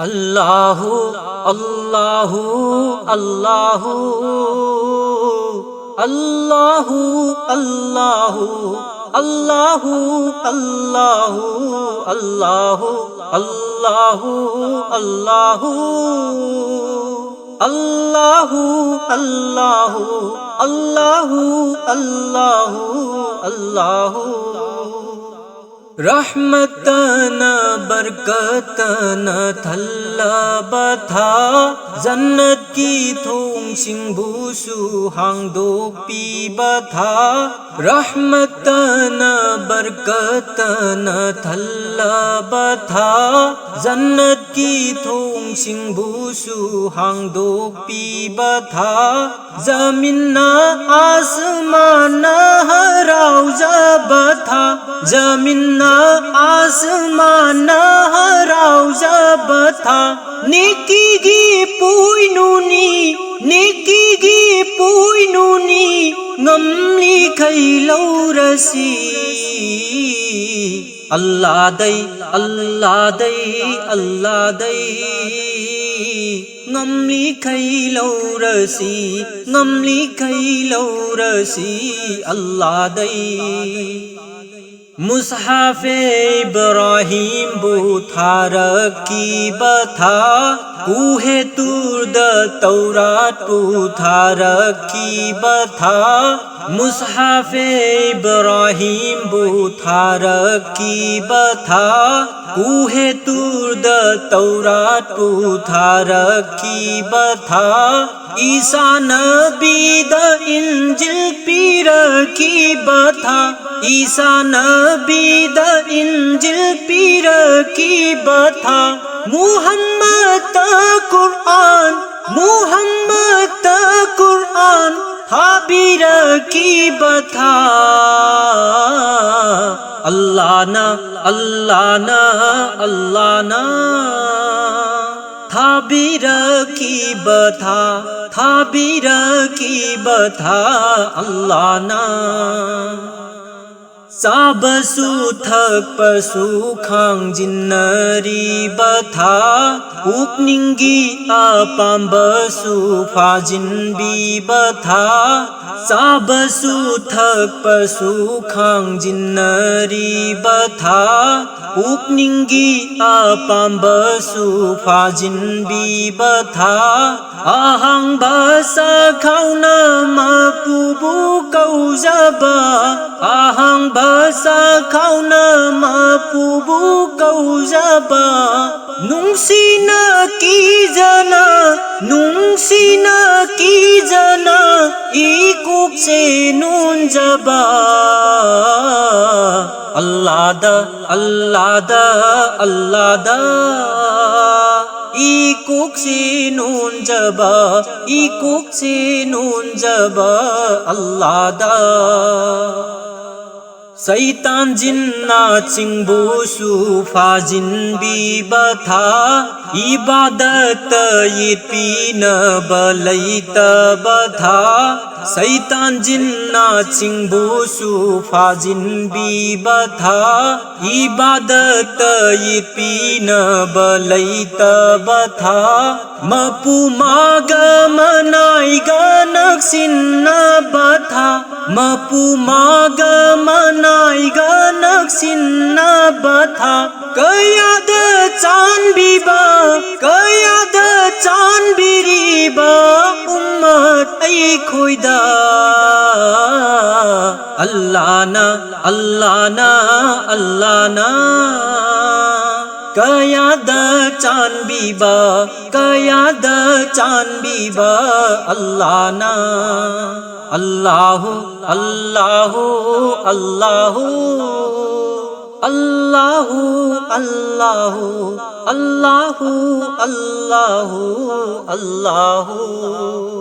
अल्लाहु अल्लाहु अल्लाहु अल्लाहु अल्लाहु अल्लाहु अल्लाहु अल्लाहु अल्लाहु अल्लाहु अल्लाहु अल्लाहु अल्लाहु अल्लाहु अल्लाहु रहमतन बरकतन थल्लबथा जन्नत की थोंसिंबुसु हांदोक्पीबथा रहमतन बरकतन थल्लबथा जन्नत की थोंसिंबुसु हांदोक्पीबथा जमीना आसमान हराउजबथा जमीना आसमान हराउजबथा नेकीगी पुइनुनी ngâm khay lâu rasi Allah đây ngâm khay lâu rasi Allah đây मुसहाफ़े Ibrahim बुथारकी बथा कूहे तुर्द Taurat बुथारकी बथा मुसहाफ़े Ibrahim बुथारकी बथा कूहे तुर्द Taurat बुथारकी बथा Isa Nabi the इंजिल पीरकी बथा Isa Nabi the इंजिल पीरकी बथा Muhammad Quran थाबीर की बथा अल्लाह ना थाबीर की बथा अल्लाह ना साबसु थक पसु खांग जिन्नरी बथा उकनिंगी अपाम्बसु फाजिन बी बथा साबसु थक पसु खांग जिन्नरी बथा उकनिंगी अपाम्बसु फाजिन बी बथा आहंग बसा खाउना मापुबु कौजबा आहंग बसा खाउना मापुबु कौजबा नुंसिना की जना इकुक से नून जबा अल्लाह दा इकुक से नून जबा अल्लाह दा सैतान जिन्ना चिंबुसु फाजिन बी बथा इबादत यीपीन बलैत बथा सैतान जिन्ना चिंबुसु फाजिन बी बथा इबादत यीपीन बलैत बथा मपु माग मनाई गनक्सिन बथा मपु माग मनाई गनक्सिन बथा कयाद चान बिरीबा उम्मत ऐ खोइदा अल्लाह ना कयाद चान बीबा अल्लाह ना अल्लाहु अल्लाहु अल्लाहु अल्लाहु अल्लाहु अल्लाहु अल्लाहु अल्लाहु